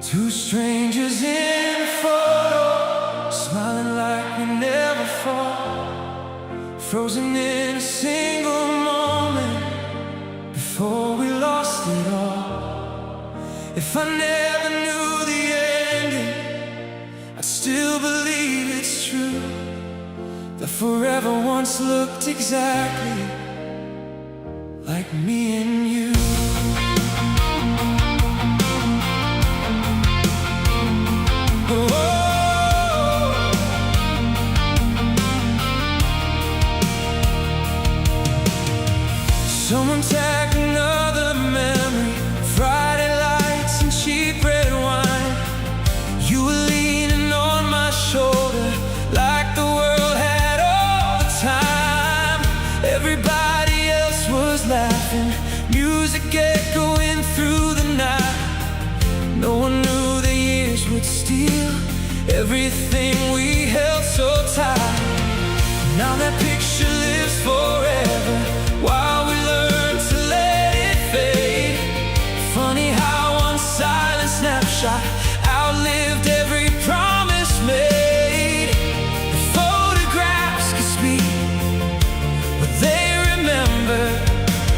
Two strangers in a photo, smiling like we never fought, frozen in a single moment before we lost it all. If I never knew the ending, I'd still believe it's true, that forever once looked exactly like me and you. Someone tagged another memory, Friday lights and cheap red wine. You were leaning on my shoulder like the world had all the time. Everybody else was laughing, music echoing through the night. No one knew the years would steal everything we held so tight. Now that picture lives forever, while we learn to let it fade. Funny how one silent snapshot outlived every promise made. The photographs could speak, but they remember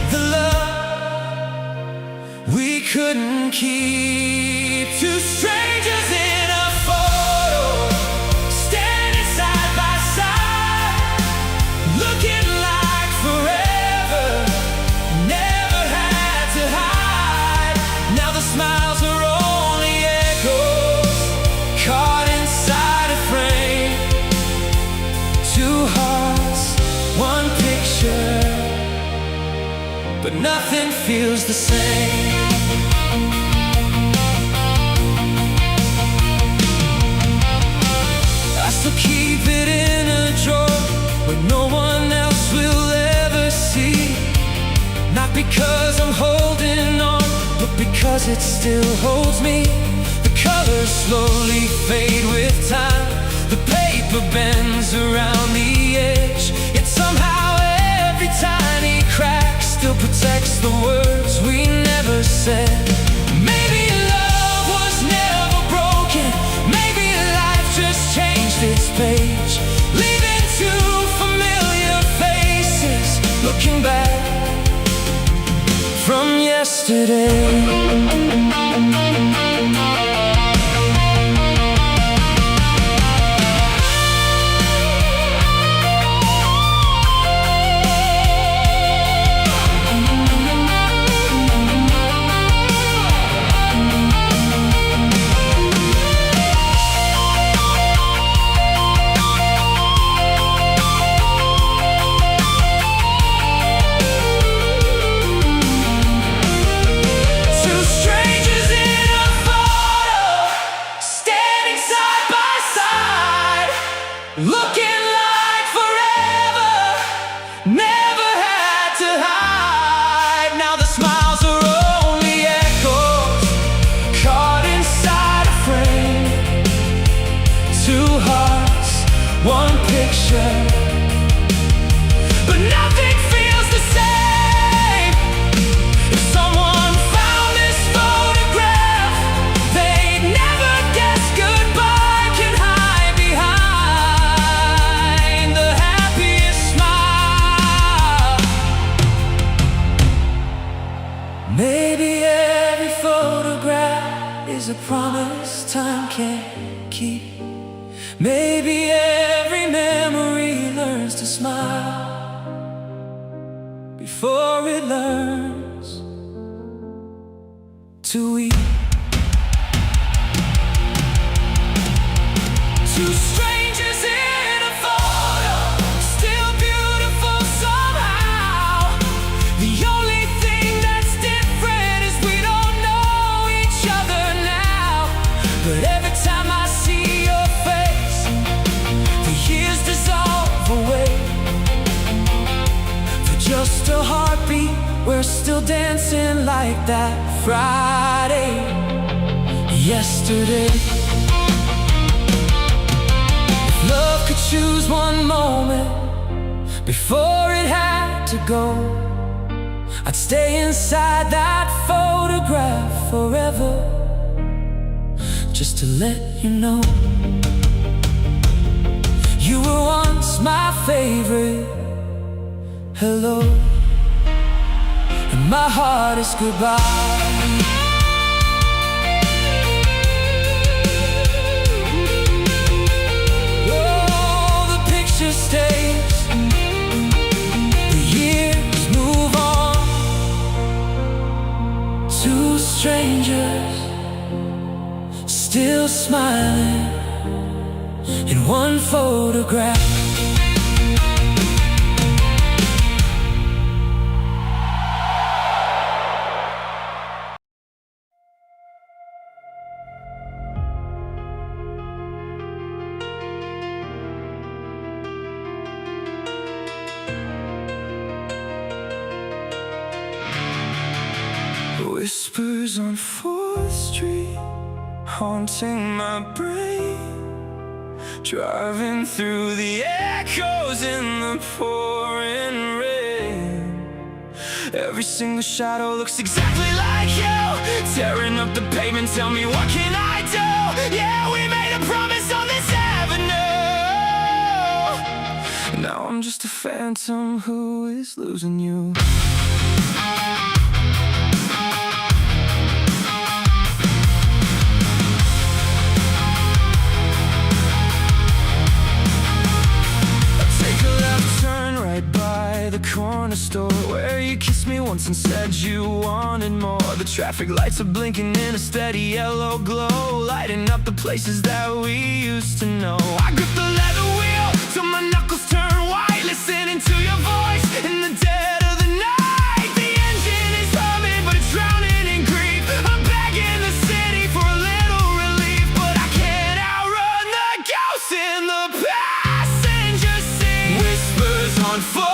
the love we couldn't keep. Two strangers in a photo, standing side by side, looking like forever, never had to hide. Now the smiles are only echoes, caught inside a frame. Two hearts, one picture, but nothing feels the same. I still keep it in a drawer where no one else will ever see. Not because I'm holding on, but because it still holds me. The colors slowly fade with time, the paper bends around the edge, yet somehow every tiny crack still protects the words we never said. Maybe love was never broken, maybe life just changed its page, leaving two familiar faces looking back from yesterday. Looking like forever, never had to hide. Now the smiles are only echoes, caught inside a frame. Two hearts, one picture, but nothing feels the same. If someone found this photograph, they'd never guess goodbye can hide behind the happiest smile. Maybe every photograph is a promise time can't keep. Maybe every memory learns to smile before it learns to weep. Two strangers in a photo, still beautiful somehow. The only thing that's different is we don't know each other now. But every time I see your face, the years dissolve away. For just a heartbeat, we're still dancing like that Friday yesterday. choose one moment before it had to go, I'd stay inside that photograph forever, just to let you know you were once my favorite. Hello, and my heart is goodbye. Stays, the years move on. Two strangers still smiling in one photograph. Whispers on 4th Street, haunting my brain, driving through the echoes in the pouring rain. Every single shadow looks exactly like you, tearing up the pavement, tell me what can I do? Yeah, we made a promise on this avenue. Now I'm just a phantom who is losing you. The corner store where you kissed me once and said you wanted more. The traffic lights are blinking in a steady yellow glow, lighting up the places that we used to know. I grip the leather wheel till my knuckles turn white, listening to your voice in the dead of the night. The engine is humming, but it's drowning in grief. I'm begging the city for a little relief, but I can't outrun the ghosts in the passenger seat. Whispers on foot,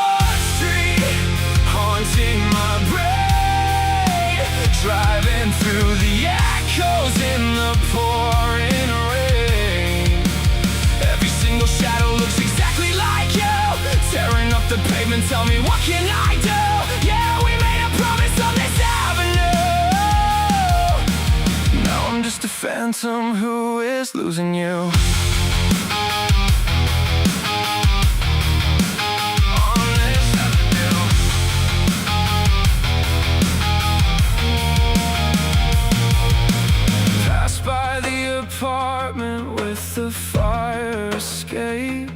driving through the echoes in the pouring rain. Every single shadow looks exactly like you, tearing up the pavement, tell me what can I do? Yeah, we made a promise on this avenue. Now I'm just a phantom who is losing you. Apartment with the fire escape,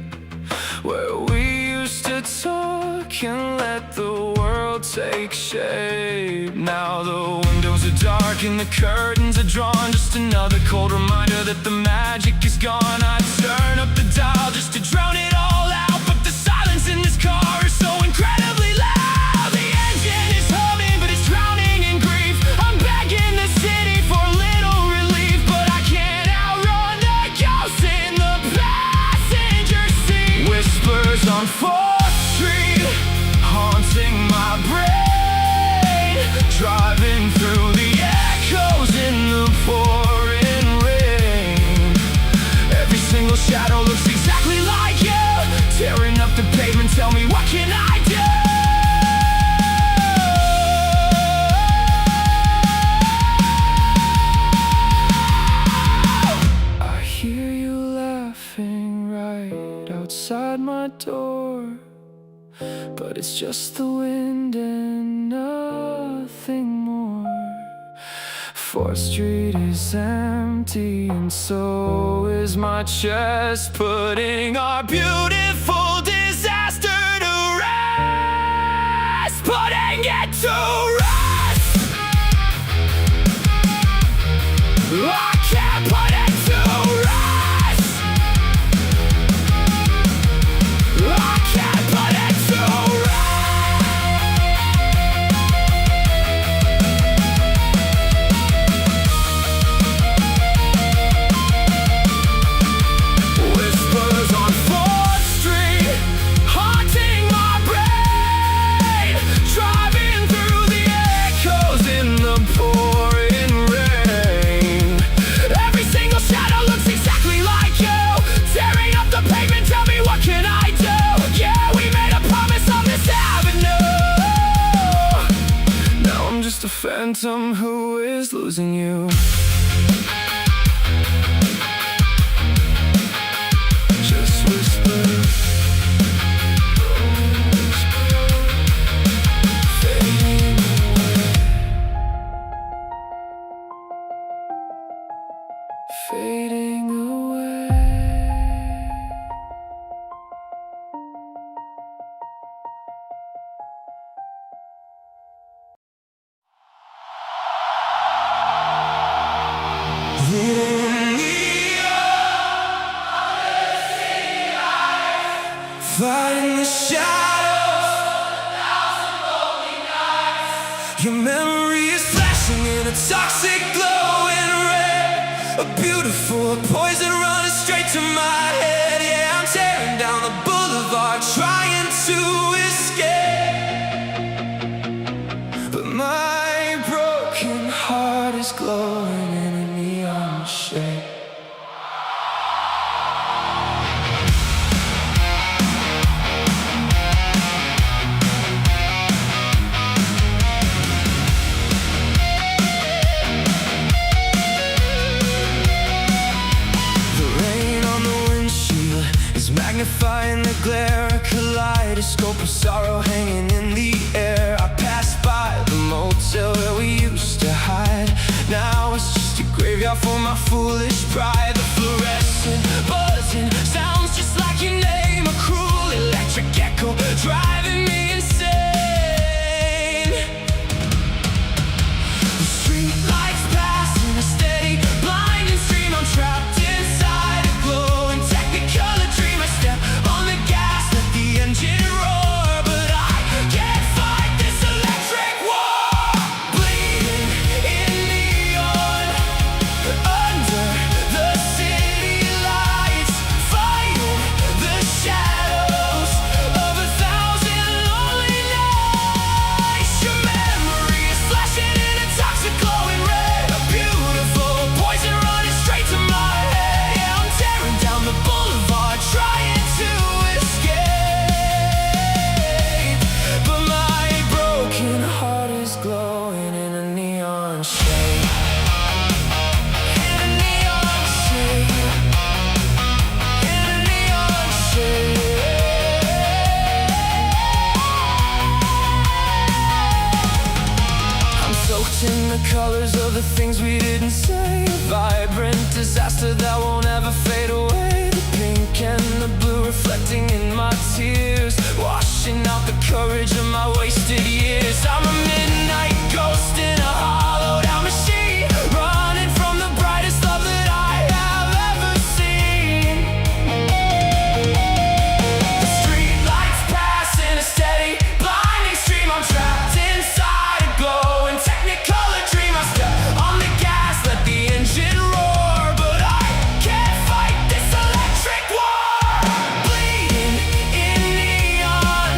where we used to talk and let the world take shape. Now the windows are dark and the curtains are drawn, just another cold reminder that the magic is gone. I'd turn up the dial just to drown it all out, but the silence in this car is so incredibly loud. The engine is humming, but it's drowning in grief. I'm begging the city for a little relief, but I can't outrun the ghosts in the passenger seat. Whispers on 4th Street, haunting my brain, driving through the echoes in the pouring rain. Every single shadow looks exactly like you, tearing up the pavement, tell me what can I do? I hear you laughing right outside my door, but it's just the wind and nothing more. 4th Street is empty and so is my chest, putting our beautiful disaster to rest, putting it to rest. I can't put it to rest. I can't put it to Whispers on 4th Street, haunting my brain, driving through the echoes in the pouring rain. Every single phantom who is losing you. Just whisper, fading away, fading away. Fighting the shadows, your memory is flashing in a toxic glowing red. A beautiful poison running straight to my head. Yeah, I'm tearing down the boulevard trying to escape, but my broken heart is glowing in a neon shade. Magnifying the glare, a kaleidoscope of sorrow hanging in the air. I passed by the motel where we used to hide. Now it's just a graveyard for my foolish pride. The fluorescent buzzing sounds just like your name, a cruel electric echo driving me insane. The street lights pass in a steady blinding stream. I'm trapped inside a glowing technicolor dream. I step on the gas, let the engine roar, but I can't fight this electric war. Bleeding in neon, under the city lights, fighting the shadows of 1,000 lonely nights. Your memory is flashing in a toxic glowing red. A beautiful poison running straight to my head. Yeah, I'm tearing down the boulevard trying to escape, but my broken heart is glowing in a neon shade. In a neon shade. In a neon shade. I'm soaked in the colors of the things we didn't say. A vibrant disaster that won't ever fade away. The pink and the blue reflecting in my tears, washing out the courage of my wasted years. I'm a midnight ghost in a hollowed out machine, running from the brightest love that I have ever seen. The street lights pass in a steady blinding stream. I'm trapped inside a glowing technicolor dream. I step on the gas, let the engine roar, but I can't fight this electric war. Bleeding in neon,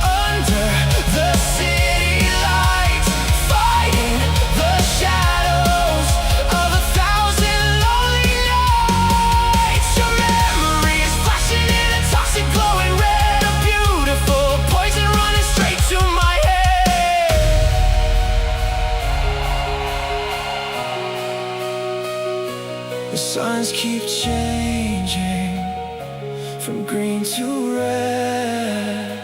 under the city lights, fighting the shadows of 1,000 lonely nights. Your memory is flashing in a toxic glowing red. A beautiful poison running straight to my head. The signs keep changing from green to red,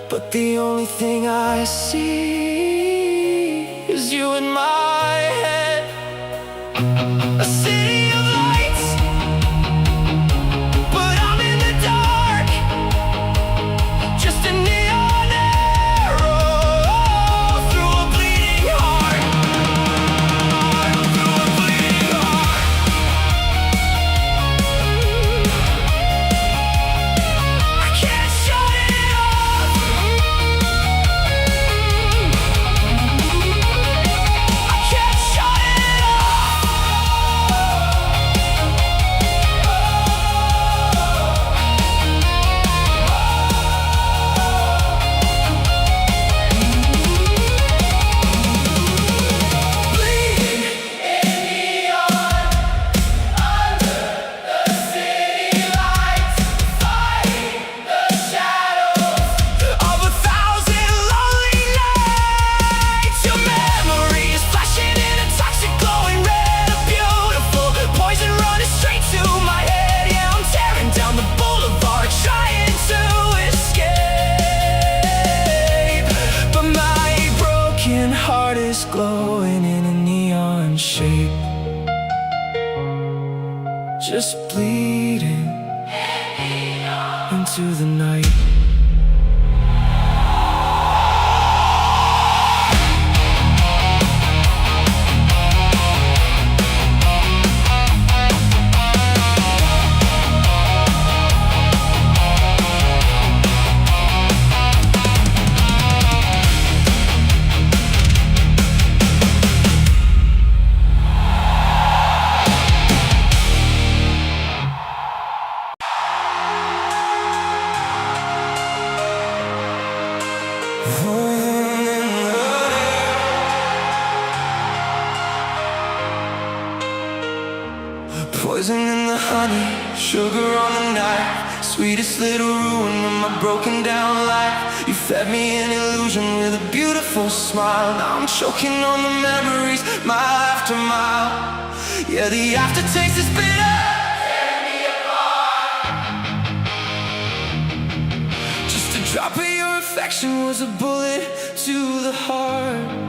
but the only thing I see is you in my head. A city of lights, but I'm in the dark, just a neon arrow through a bleeding heart. Through a bleeding heart. I can't shut it off. I can't shut it off. just bleeding into the night. Poison in the honey, sugar on the knife, sweetest little ruin of my broken down life. You fed me an illusion with a beautiful smile. Now I'm choking on the memories, mile after mile. Yeah, the aftertaste is bitter. Tear me apart. Just a drop of your affection was a bullet to the heart.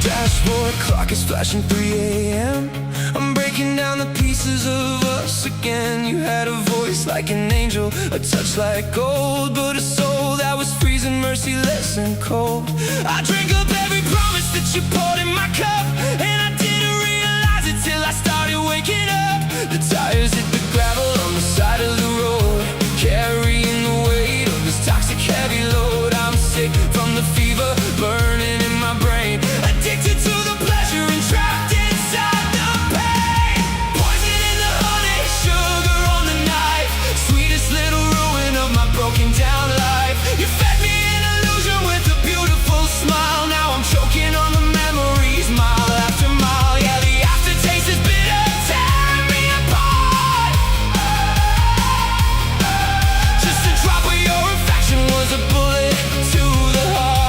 Dashboard clock is flashing 3 a.m. I'm breaking down the pieces of us again. You had a voice like an angel, a touch like gold, but a soul that was freezing, merciless and cold. I drank up every promise that you poured in my cup, and I didn't realize it till I started waking up. The tires hit the gravel on the side of the road, carrying the weight of this toxic heavy load. I'm sick from the fever burning in my brain, addicted to the pleasure and trapped inside the pain. Poison in the honey, sugar on the knife, sweetest little ruin of my broken down life. You fed me an illusion with a beautiful smile. Now I'm choking on the memories, mile after mile. Yeah, the aftertaste is bitter, tearing me apart. Just a drop of your affection was a bullet to the heart.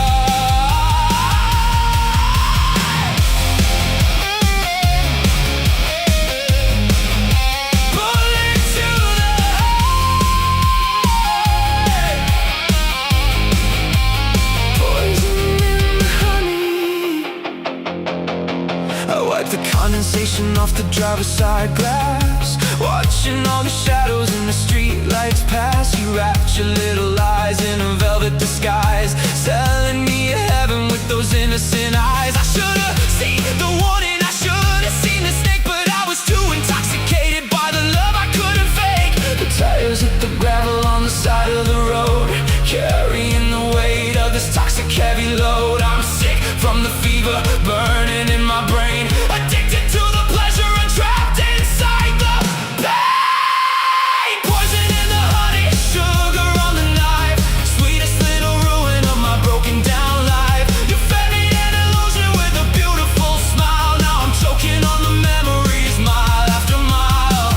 The condensation off the driver's side glass, watching all the shadows in the street lights pass. You wrapped your little lies in a velvet disguise, selling me a heaven with those innocent eyes. I should've seen the warning, I should've seen the snake, but I was too intoxicated by the love I couldn't fake. The tires hit the gravel on the side of the road, carrying the weight of this toxic heavy load. I'm sick from the fever burning in my brain, addicted to the pleasure and trapped inside the pain. Poison in the honey, sugar on the knife, sweetest little ruin of my broken down life. You fed me an illusion with a beautiful smile. Now I'm choking on the memories, mile after mile.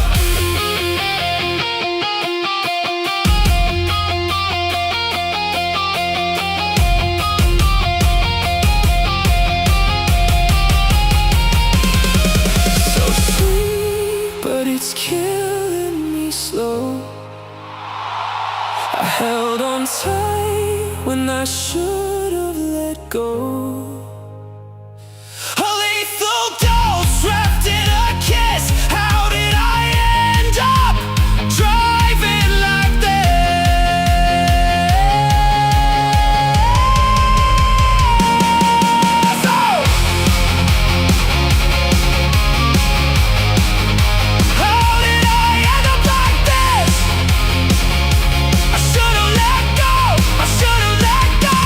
It's killing me slow. I held on tight when I should have let go. A lethal dose wrapped in a kiss. How did I end up driving like this? Oh! I should've let go.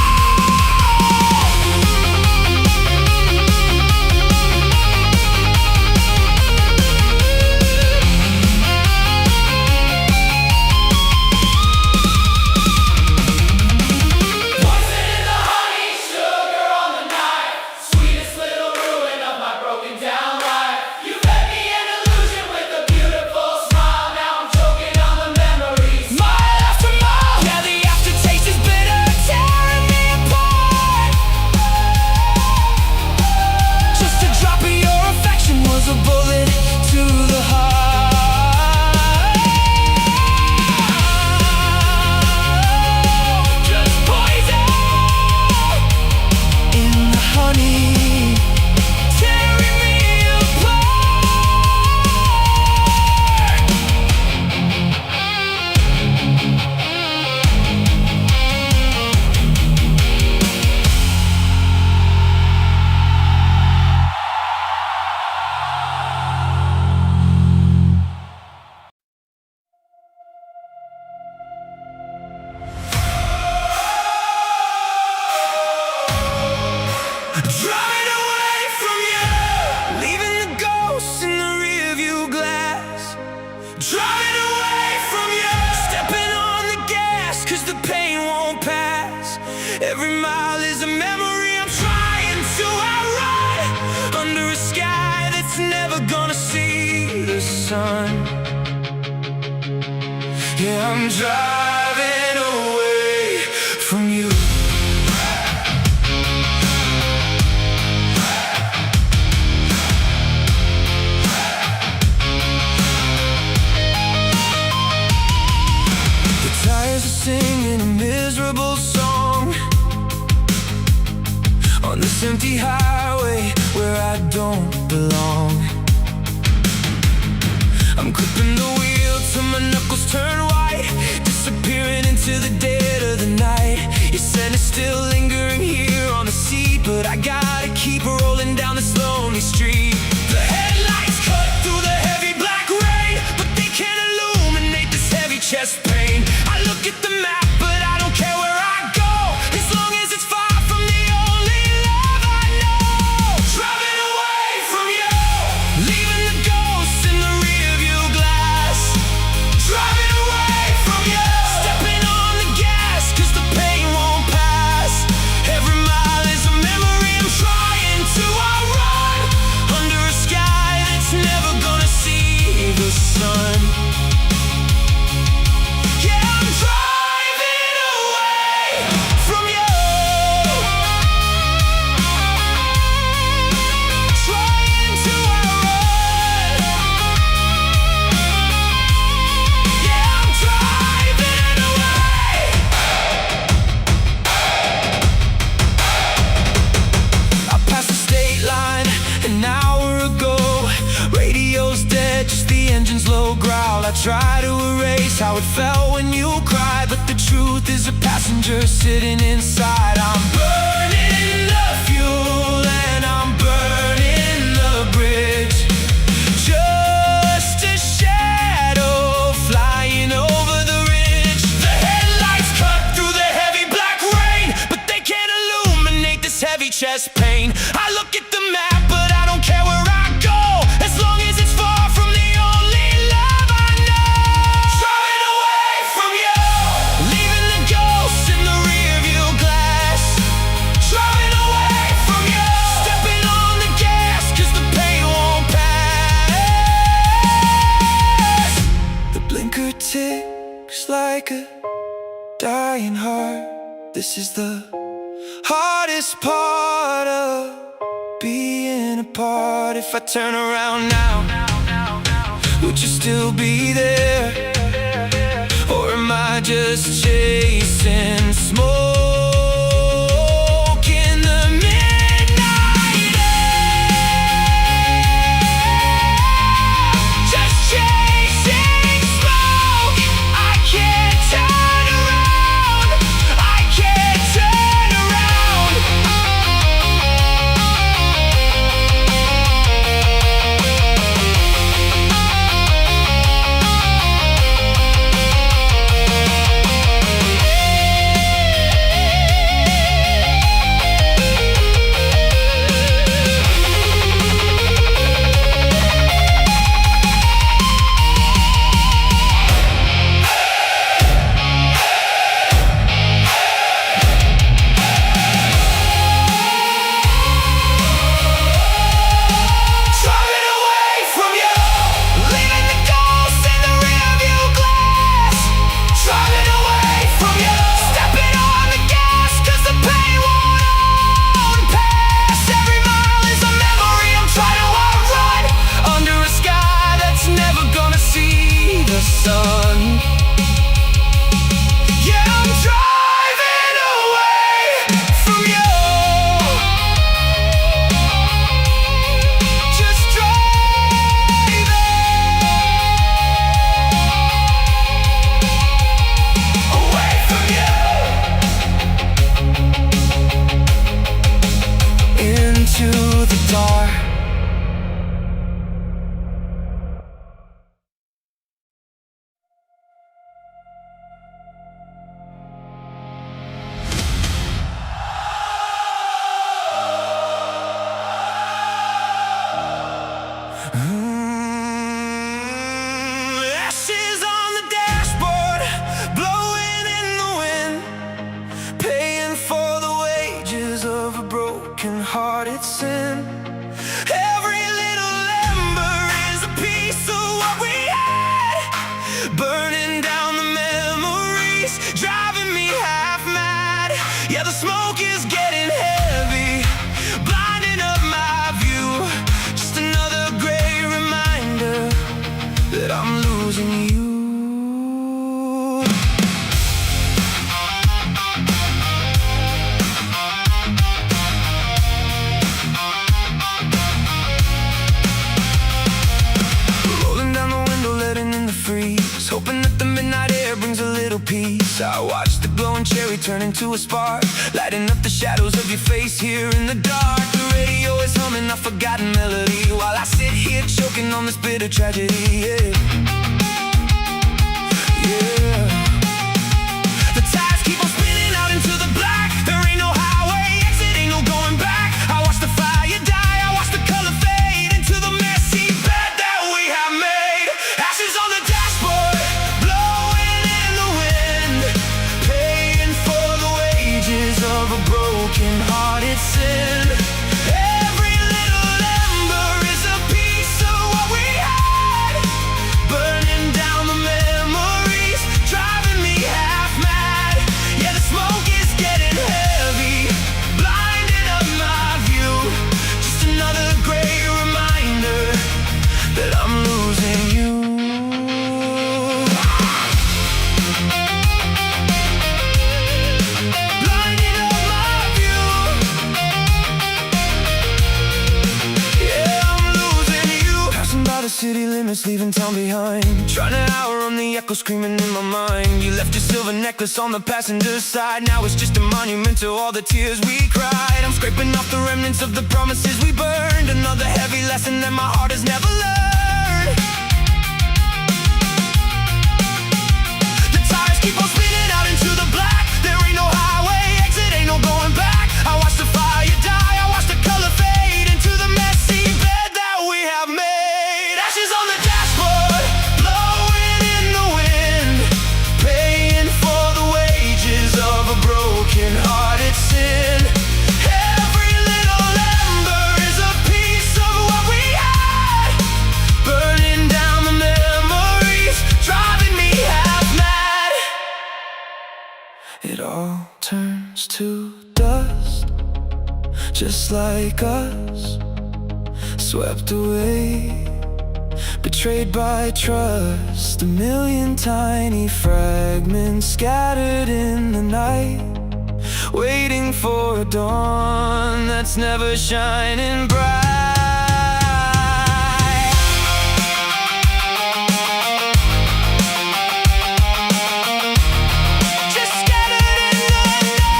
sun. Yeah, I'm driving away from you. The tires are singing a miserable song on this empty highway where I don't belong. I'm gripping the wheel till my knuckles turn white, disappearing into the dead of the night. Your scent is still lingering here on the seat, but I gotta keep rolling down this lonely street. The headlights cut through the heavy black rain, but they can't illuminate this heavy chest pain. I look at the map, but I don't care where I go, as long as it's far from the only love I know. Driving away from you, leaving the ghosts in the rearview glass. Driving away from you, stepping on the gas, cause the pain won't pass. Every mile is a memory I'm trying to outrun, under a sky that's never gonna see the sun. I try to erase how it felt when you cried, but the truth is a passenger sitting inside. I'm burning the fuel and I'm burning the bridge, just a shadow flying over the ridge. The headlights cut through the heavy black rain, but they can't illuminate this heavy chest pain. I look at the map, but I don't care where I go, as long as it's far from the only love I know. Driving away from you, leaving the ghosts in the rearview glass. Driving away from you, stepping on the gas, cause the pain won't pass. The blinker ticks like a dying heart. This is the hardest part of being apart. If I turn around now, would you still be there? Or am I just chasing smoke in the midnight air? Just chasing smoke. I can't turn around, I can't turn around. broken-hearted sin. Every little ember is a piece of what we I'm losing you. Rolling down the window, letting in the freeze, hoping that the midnight air brings a little peace. I watch the glowing cherry turn into a spark, lighting up the shadows of your face here in the dark. The radio is humming a forgotten melody, while I sit here choking on this bitter tragedy. Yeah. Yeah. The tires keep on spinning out into the black. There ain't no highway exit, ain't no going back. I watch the fire die, I watch the color fade into the messy bed that we have made. Ashes on the dashboard, blowing in the wind, paying for the wages of a broken-hearted sin. Every little ember is a piece of what we had, burning down the memories, driving me half mad. Yeah, the smoke is getting heavy, blinding up my view. Just another gray reminder that I'm losing you. Blinding up my view. Yeah, I'm losing you. Passing by the city limits, leaving town behind, trying to outrun the echo screaming in my mind. You left your silver necklace on the passenger side, now it's just a monument to all the tears we cried. I'm scraping off the remnants of the promises we burned, another heavy lesson that my heart has never learned. The tires keep on spinning out into the black. There ain't no highway exit, ain't no going back. I watch the fire die, I watch the color fade into the messy bed that we have made. Ashes on the dashboard, blowing in the wind, paying for the wages of a broken-hearted sin. Every little ember is a piece of what we had, burning down the memories, driving me half mad. It all turns to dust, just like us, swept away, betrayed by trust. A million tiny fragments scattered in the night, waiting for a dawn that's never shining bright. Just scattered in the night.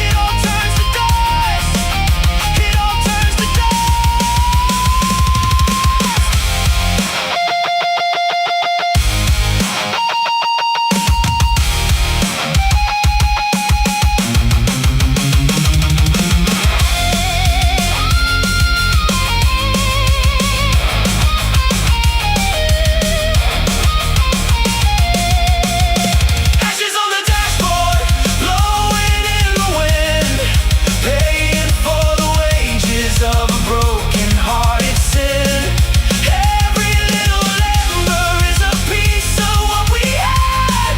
It all turns to dust. It all turns to dust. Ashes on the dashboard, blowing in the wind, paying for the wages of a broken-hearted sin. Every little ember is a piece of what we had,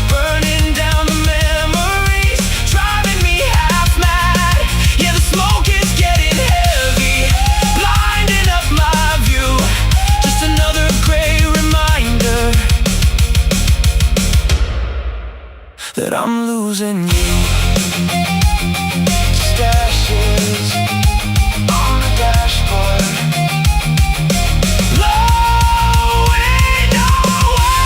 burning down the memories, driving me half mad. Yeah, the smoke is getting heavy, blinding up my view. Just another gray reminder that I'm losing you. Just ashes on the dashboard, blowing away.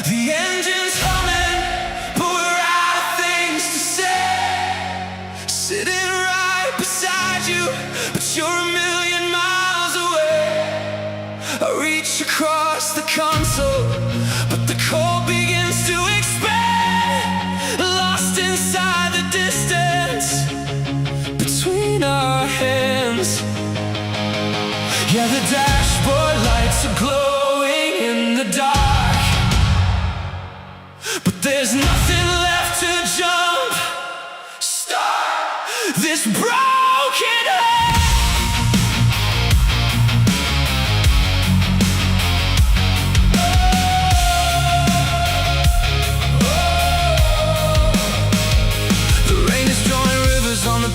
The engine's humming, but we're out of things to say. Sitting right beside you, but you're a million miles away. I reach across the console, but the cold begins to expand, lost inside the distance between our hands. Yeah, the dashboard lights are glowing in the dark, but there's nothing left to jump start this broken heart.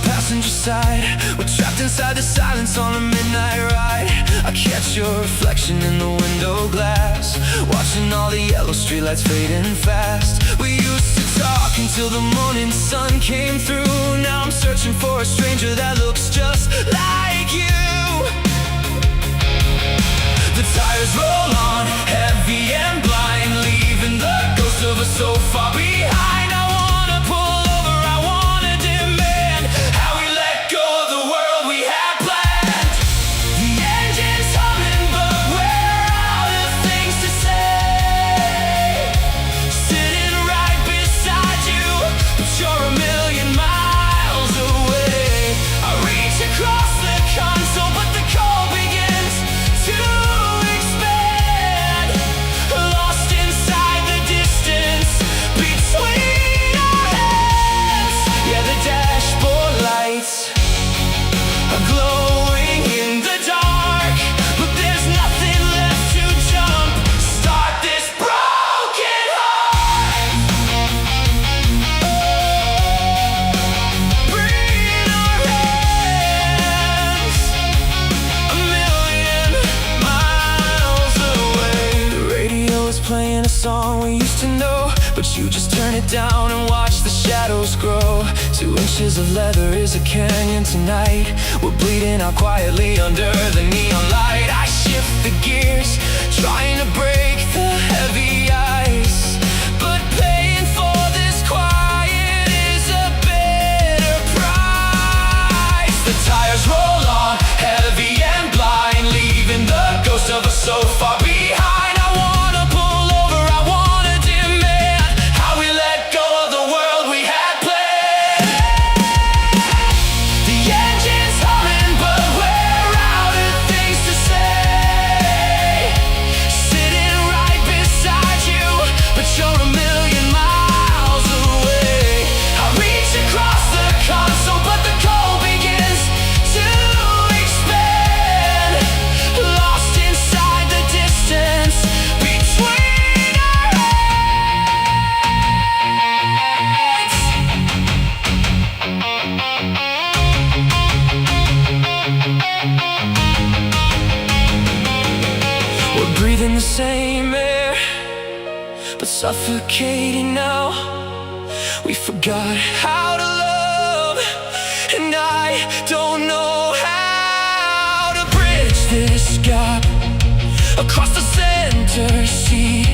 Passenger side, we're trapped inside the silence on a midnight ride. I catch your reflection in the window glass, watching all the yellow streetlights fading fast. We used to talk until the morning sun came through. Now I'm searching for a stranger that looks just like you. The tires roll on, heavy and blind, leaving the ghost of us so far behind. Playing a song we used to know, but you just turn it down and watch the shadows grow. 2 inches of leather is a canyon tonight. We're bleeding out quietly under the neon light. I shift the gears, trying to break the heavy ice, but paying for this quiet is a bitter price. The tires roll on, heavy and blind, leaving the ghost of us so far behind. Breathing the same air, but suffocating now. We forgot how to love, and I don't know how to bridge this gap across the center sea.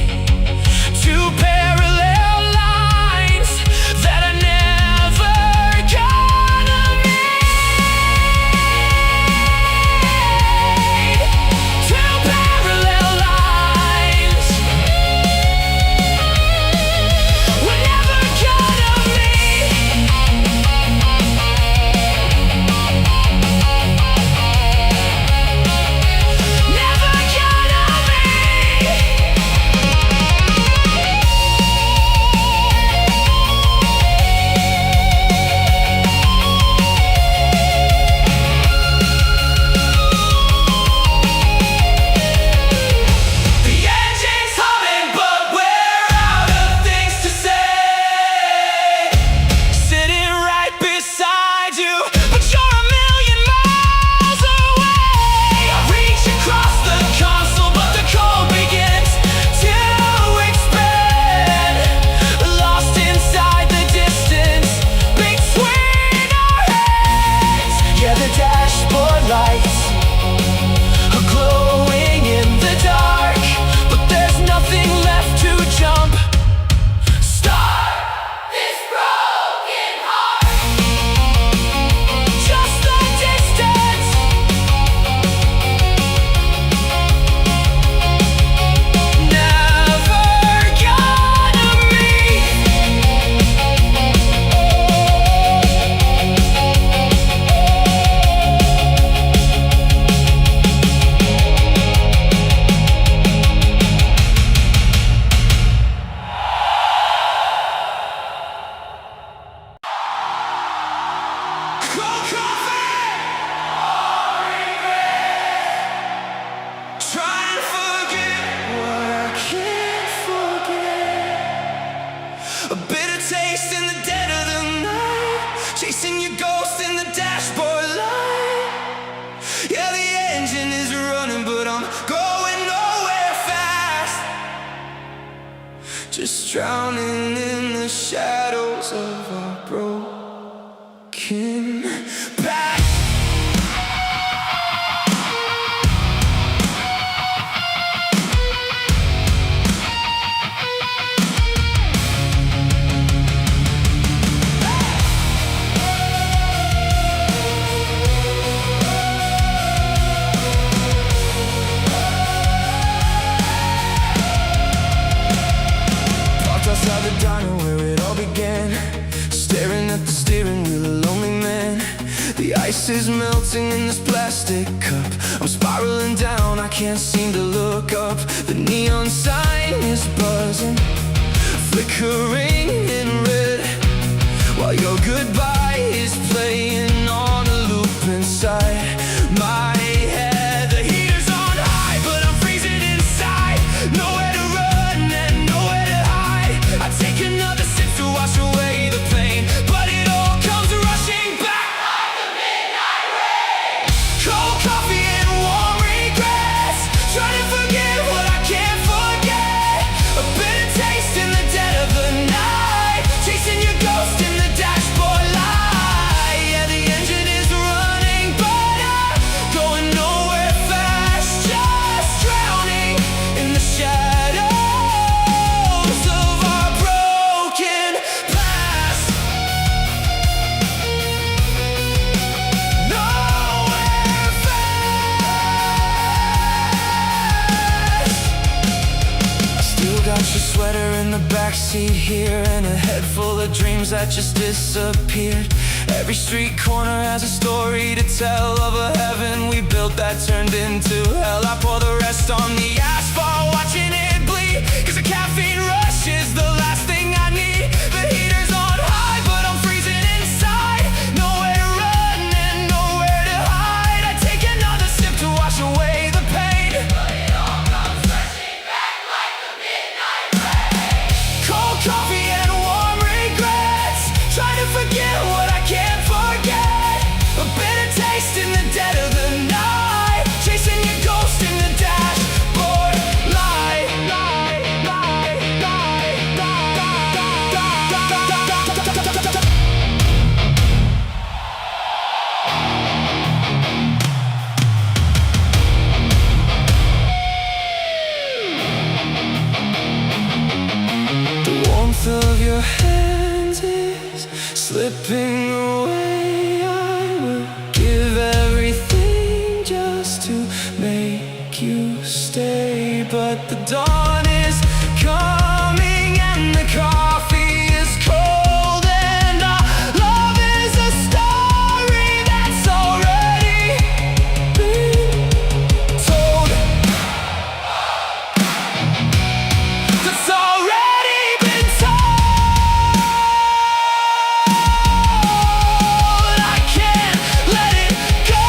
2 parallel lines that are never gonna meet. 2 parallel lines we're never gonna meet. Never gonna meet. chasing your ghost in the dashboard light. Yeah, the engine is running, but I'm going nowhere fast. Just drowning in the shadows of our broken past. Outside the diner where it all began, staring at the steering wheel, a lonely man. The ice is melting in this plastic cup. I'm spiraling down, I can't seem to look up. The neon sign is buzzing, flickering in red, while your goodbye is playing on a loop inside my head. The heater's on high, but I'm freezing inside. Nowhere to run and nowhere to hide. I take another sip to wash away the pain, but it all comes rushing back like the midnight rain. Cold coffee and warm regrets, trying to forget what I can't forget. A bitter taste in the dead of the night, chasing your ghost in the dashboard light. Yeah, the engine is running, but I'm going nowhere fast. Just drowning in the shadows of our broken past. Nowhere fast. I still got your sweater in the backseat here, and a head full of dreams that just disappeared. Every street corner has a story to tell of a heaven we built that turned into hell. I pour the rest on the asphalt, watching it bleed, 'cause a caffeine rush is the last thing I need. The heater's on high, but I'm freezing inside. Nowhere to run and nowhere to hide. I take another sip to wash away the pain, but it all comes rushing back like the midnight rain. Cold coffee and warm regrets, trying to forget what I can't forget. A bitter taste in the dead of the night, chasing your ghost in the dashboard light. The warmth of your hands is slipping away. I will give everything just to make you stay, but the dawn is coming and the coffee is cold, and our love is a story that's already been told. That's already been told. I can't let it go.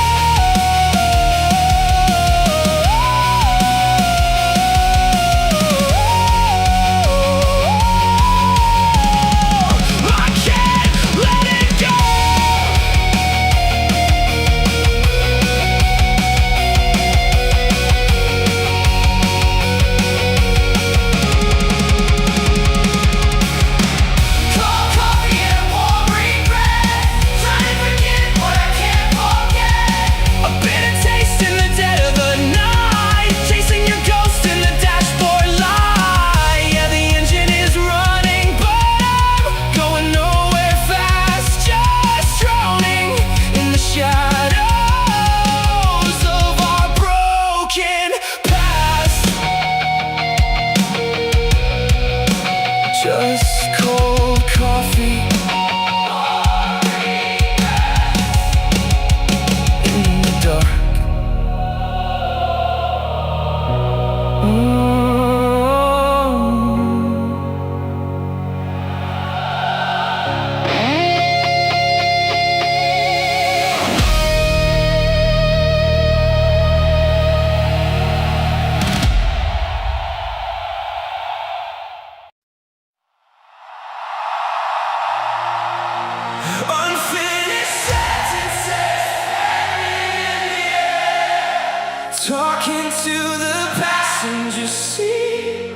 passenger seat.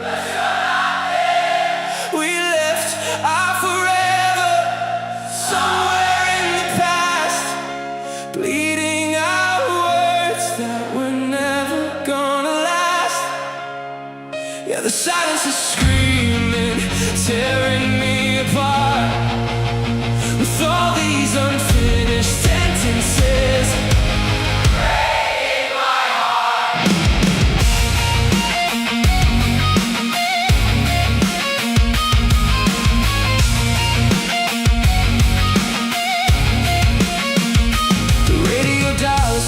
We left our forever somewhere in the past, bleeding out words that were never gonna last. Yeah, the silence is screaming, tearing me apart, with all these unfinished sentences.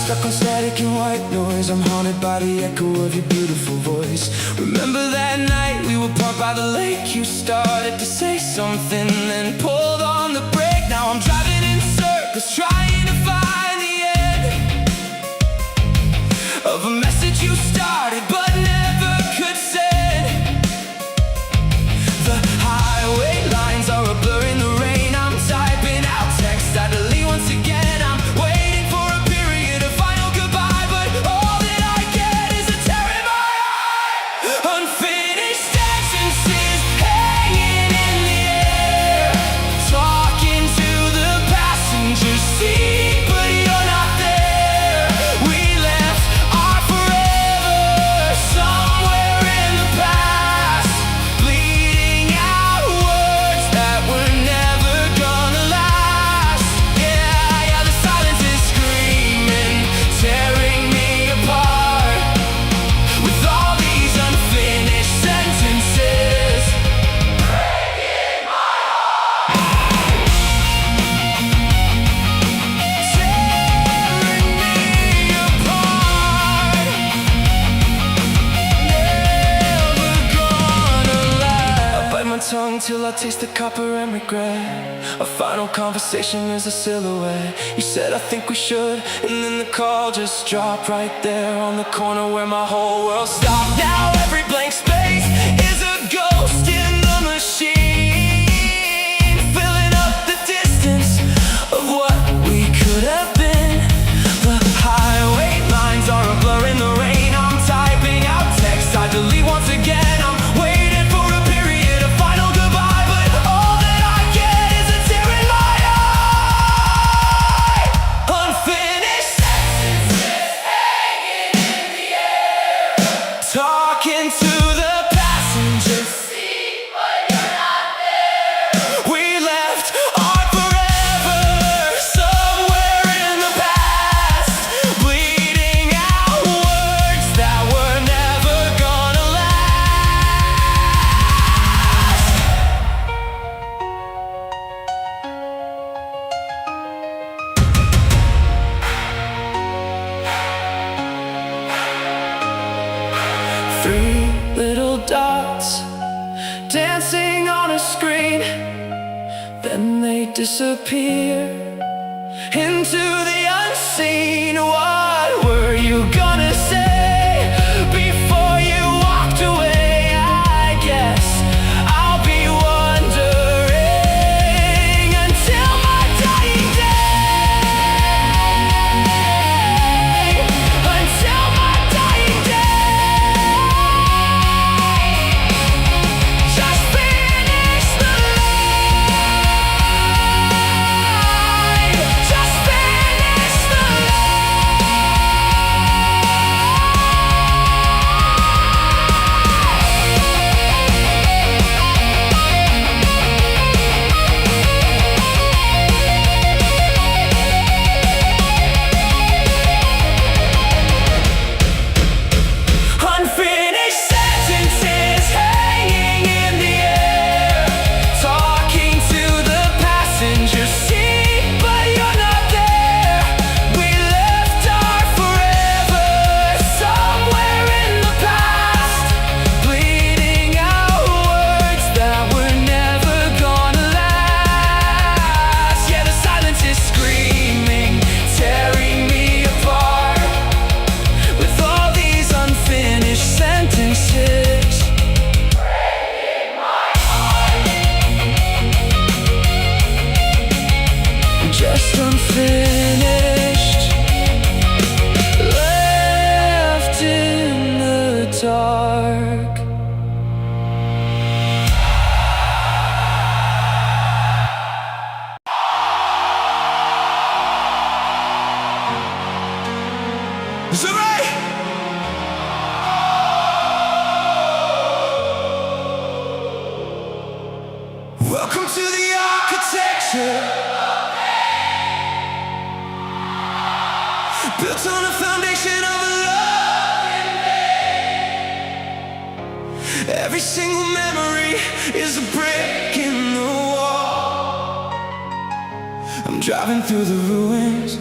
Stuck on static and white noise. I'm haunted by the echo of your beautiful voice. Remember that night we were parked by the lake. You started to say something, then pulled on the brake. Now I'm driving in circles, trying to find the end of a message you started but never could send. The highway lines are a blur in the rain. I'm typing out text I delete once again. I'm waiting for a period, a final goodbye, but all that I get is a tear in my eye. Unfinished sentences hanging in the air, talking to the passenger seat, but you're not there. We left our forever somewhere in the past, bleeding out words that were never gonna last. Yeah, the silence is screaming, tearing me apart, with all these unfinished sentences breaking my heart. Tearing me apart, never gonna last. I bite my tongue till I taste the copper and regret. A final conversation is a silhouette. You said I think we should, and then the call just dropped right there on the corner where my whole world stopped. Now every blank space is a ghost in the machine, filling up the distance of what we could have been. The highway lines are a blur in the rain. I'm typing out text I delete once again. I'm waiting for a period, a final goodbye, but all that I get is a tear in my eye. Unfinished sentences hanging in the air, talking to the passenger seat, but you're not there. We left our forever somewhere in the past, bleeding out words that were never gonna last. Three little dots dancing on a screen, then they disappear into the unseen. What were you gonna say before you walked away? I guess I'll be wondering until my dying day. Until my dying day. Just finish the line. Just finish the unfinished sentences hanging in the air, talking to the passenger seat, but you're not there. We left our forever somewhere in the past, bleeding out words that were never gonna last. Yeah, the silence is screaming, tearing me apart, with all these unfinished sentences breaking my heart. Just unfinished, left in the dark. Hooray! Welcome to the architecture, built on a foundation of love and pain. Every single memory is a brick in the wall. I'm driving through the ruins,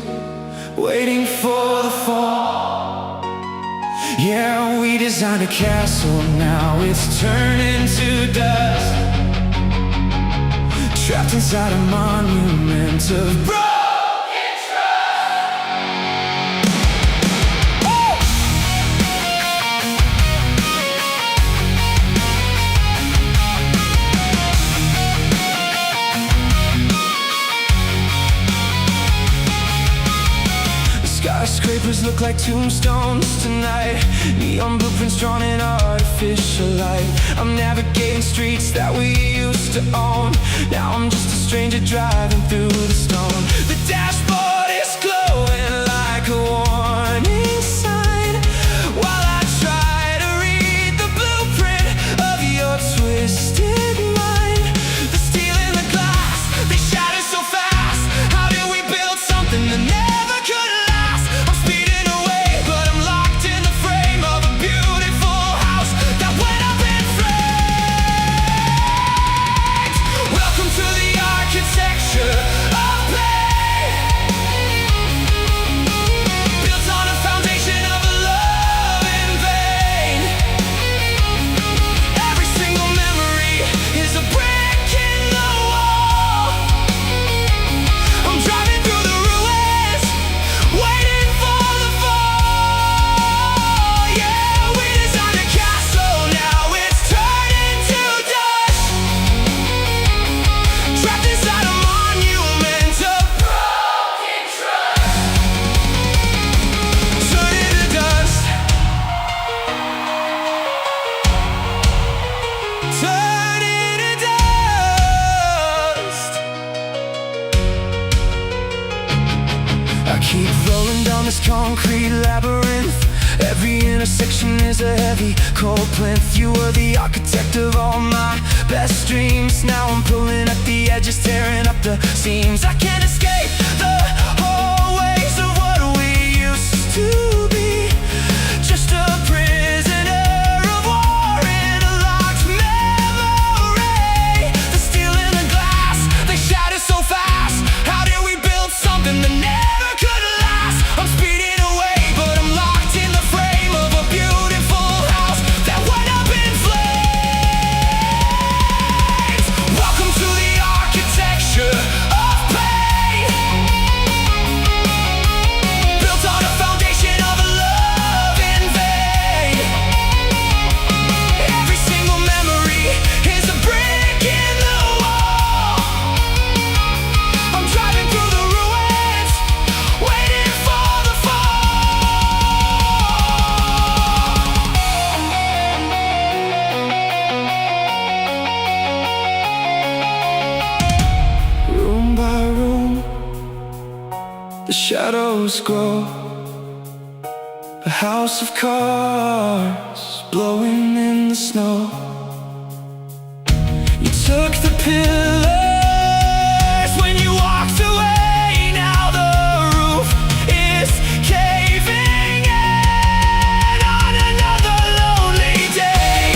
waiting for the fall. Yeah, we designed a castle, now it's turning to dust. Trapped inside a monument of broken trust. Oh! The skyscrapers look like tombstones tonight. Neon blueprints drawn in artificial light. I'm navigating streets that we used to own. Now I'm just a stranger driving through the stone. The dashboard is glowing like a warning sign, while I try to read the blueprint of your twisted mind. The steel and the glass, they shatter so fast. How did we build something that never could last? I'm speeding away, but I'm locked in the frame of a beautiful house that went up in flames. Welcome to the architecture of pain, built on a foundation of love in vain. Every single memory is a brick in the wall. I'm driving through the ruins, waiting for the fall. Yeah, we designed a castle, now it's turning to dust. Trapped inside a monument of broken trust. Turning to dust. Turning to dust. I keep rolling down this concrete labyrinth. Every intersection is a heavy, cold plinth. You were the architect of all my best dreams. Now I'm pulling at the edges, tearing up the seams. I can't escape the hallways of what we used to be. Just a prisoner of war in a locked memory. The steel and the glass, they shatter so fast. How did we build something that never could last? I'm speeding away, but I'm locked in the frame of a beautiful house that went up in flames. Welcome to the architecture of pain, built on a foundation of love in vain. Every single memory is a brick in the wall. I'm driving through the ruins, waiting for the fall. Room by room, the shadows grow. A house of cards blowing in the snow. You took the pillars when you walked away. Now the roof is caving in on another lonely day.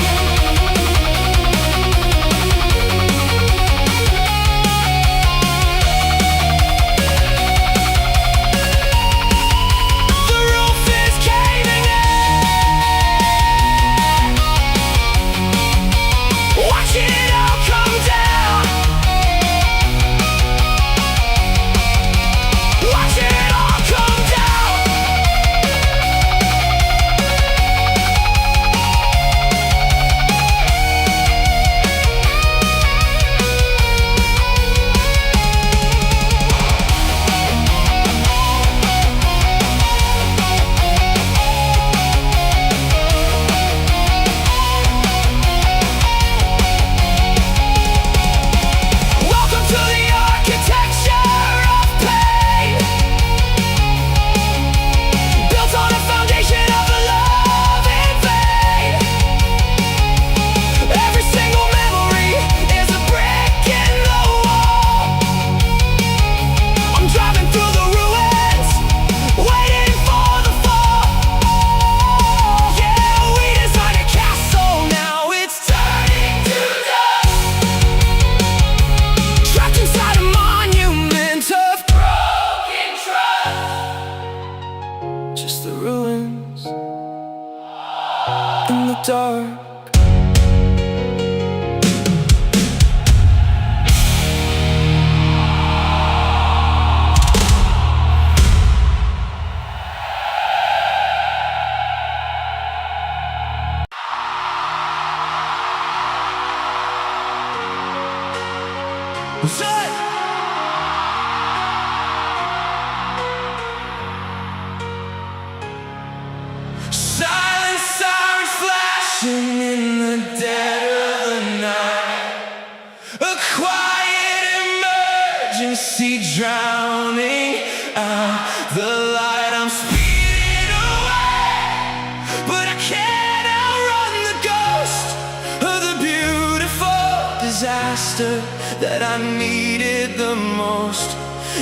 The roof is caving in. Watch it all come down. dark. Silent sirens flashing in the dead of the night. A quiet emergency drowning out the light. I'm speeding away, but I can't outrun the ghost of the beautiful disaster that I needed the most.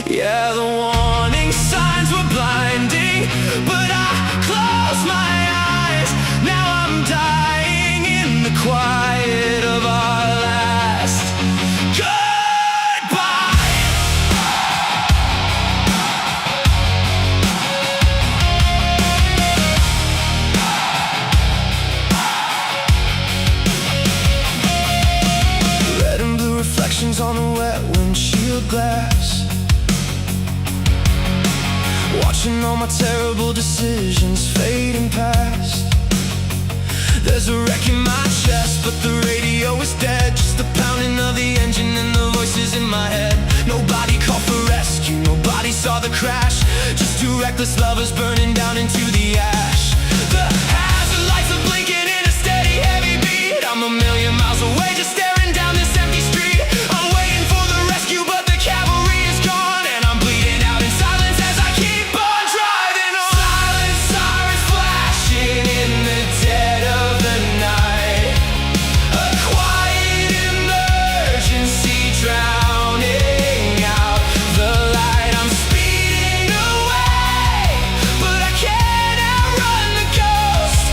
Yeah, the warning signs were blinding, but I closed my eyes. Now I'm dying in the quiet of our last goodbye. Red and blue reflections on the wet windshield glass, watching all my terrible decisions fading past. There's a wreck in my chest, but the radio is dead. Just the pounding of the engine and the voices in my head. Nobody called for rescue, nobody saw the crash. Just two reckless lovers burning down into the ash. The hazard lights are blinking in a steady heavy beat. I'm a million miles away, just staring down this empty street. I'm waiting for the rescue, but the cavalry is gone, and I'm bleeding out in silence as I keep on driving on. Silent sirens flashing in the dead of the night. A quiet emergency drowning out the light. I'm speeding away, but I can't outrun the ghost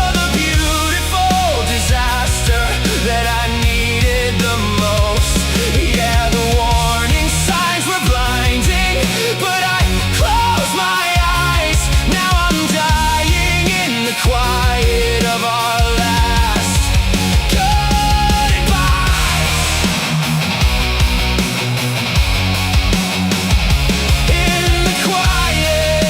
of the beautiful disaster that I needed the most. Yeah, the warning signs were blinding, but I closed my eyes. Now I'm dying in the quiet of our last goodbye. In the quiet,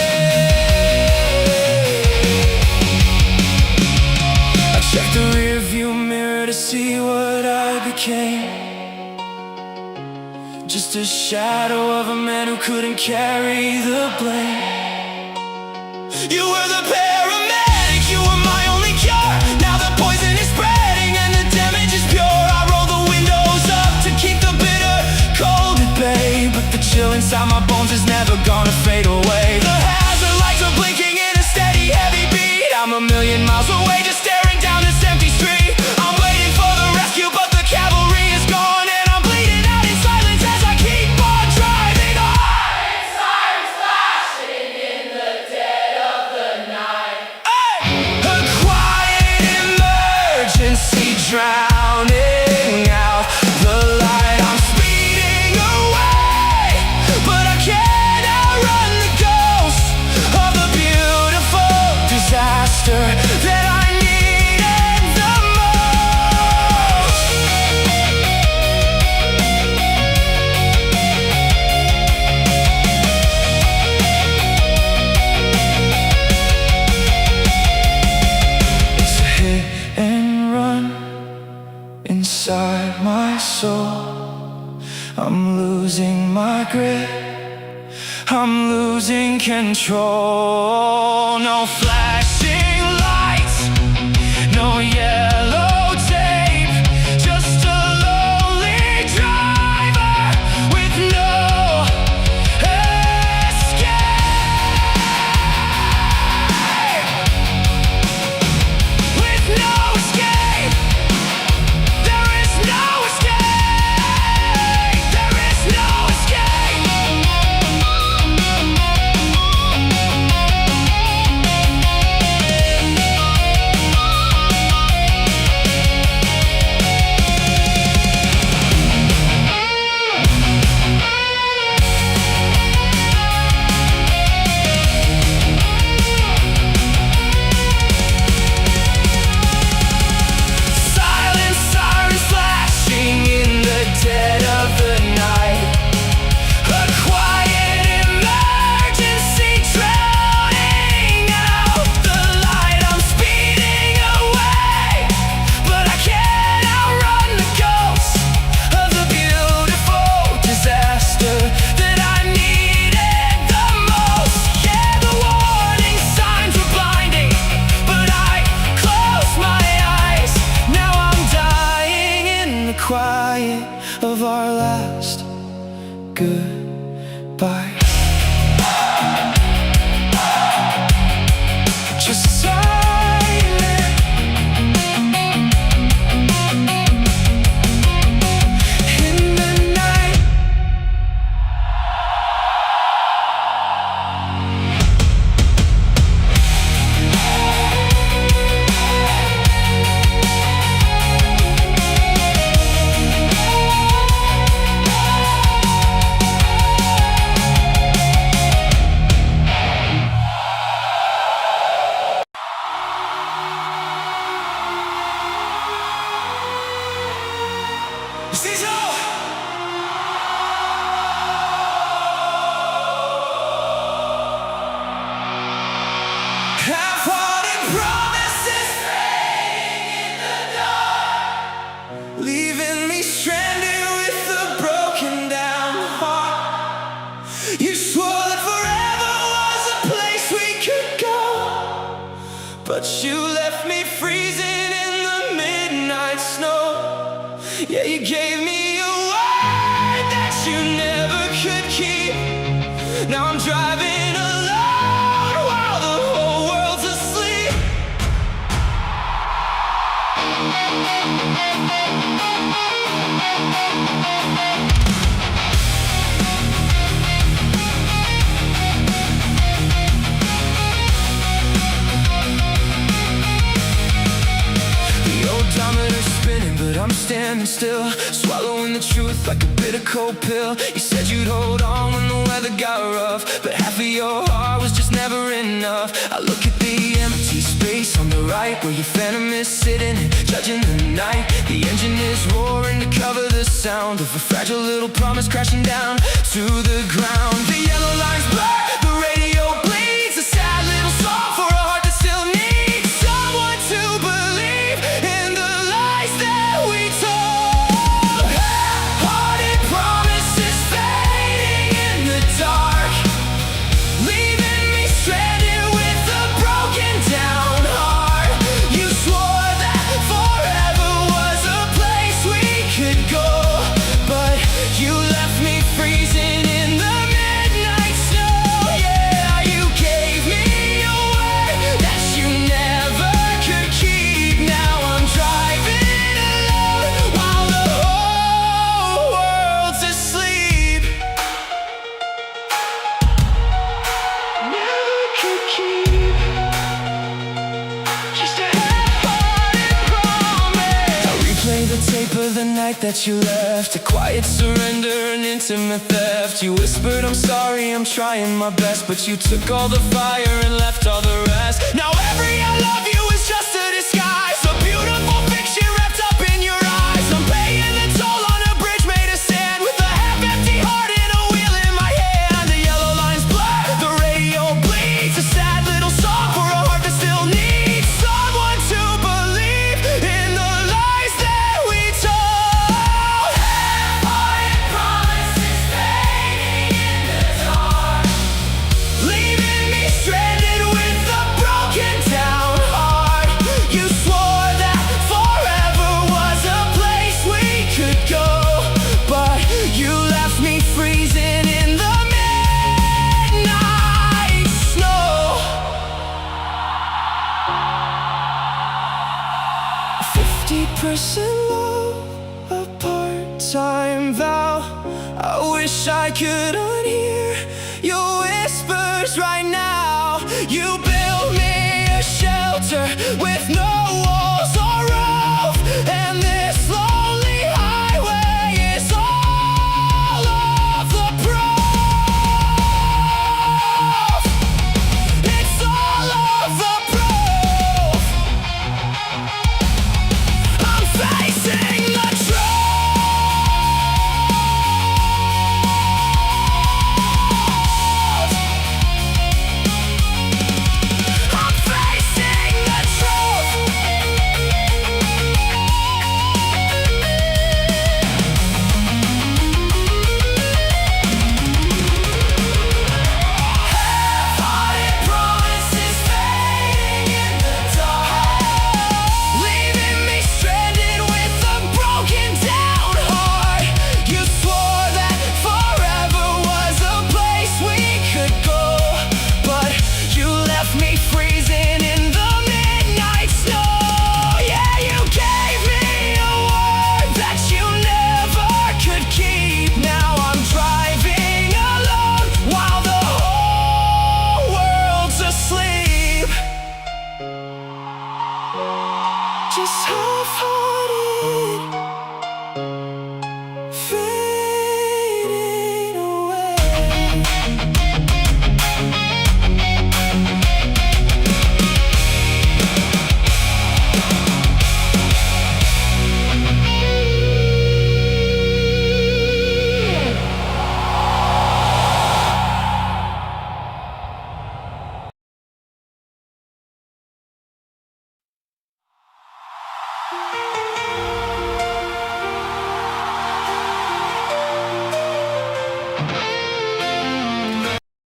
I checked the rear view mirror to see what I became. Just a shadow of a man who couldn't carry the blame. You were the paramedic, you were my only cure. Now the poison is spreading and the damage is pure. I roll the windows up to keep the bitter cold at bay, but the chill inside my bones is never gonna fade away. The hazard lights are blinking in a steady heavy beat. I'm a million miles away, just staring down this empty street. I'm waiting for the rescue, but the cavalry is gone, and I'm bleeding out in silence as I keep on driving on. Sirens flashing in the dead of the night. Hey! A quiet emergency drowning out the light. I'm speeding away, but I can't outrun the ghost of the beautiful disaster that I needed the most. It's a hit and run inside my soul. I'm losing my grip, I'm losing control. No flashing lights, no yellow tape, just a lonely driver with no escape. With no escape, there is no escape. There is no escape. goodbye. Just silent in the night. Half-hearted promises fading in the dark, leaving me stranded with a broken down heart. You swore that forever was a place we could go, but you left me freezing in the midnight snow. Yeah, you gave me a word that you never could keep. Now I'm driving alone while the whole world's asleep. The odometer's spinning, but I'm standing still, swallowing the truth like a bitter cold pill. You said you'd hold on when the weather got rough, but half of your heart was just never enough. I look at the empty space on the right, where your phantom is sitting and judging the night. The engine is roaring to cover the sound of a fragile little promise crashing down to the ground. The yellow lines blur, the radio bleeds, a sad little song for a heart that still needs someone to believe in the lies that we told. Half-hearted promises fading in the dark, leaving me stranded with a broken down heart. You swore that forever was a place we could go, but you left me freezing in the midnight snow. Yeah, you gave me a word that you never could keep. Now I'm driving alone while the whole world's asleep. Never could keep. Just a half-hearted promise. I replay the tape of the night that you left, a quiet surrender, an intimate theft. You whispered, I'm sorry, I'm trying my best, but you took all the fire and left all the rest. Now every I love you is just a disguise, a beautiful fiction wrapped up in your eyes. I'm paying the toll on a bridge made of sand, with a half-empty heart and a wheel in my hand. The yellow lines blur, the radio bleeds, a sad little song for a heart that still needs someone to believe in the lies that we told. Half-hearted promises fading in the dark, leaving me stranded with a broken down heart. You swore that forever was a place we could go, but you left me freezing in the midnight snow. 50% love, a part-time vow. I wish I could unhear your whispers right now. You built me a shelter with no walls or roof, and this lonely highway is all of the proof. It's all of the proof. I'm facing the truth. half-hearted, fading away.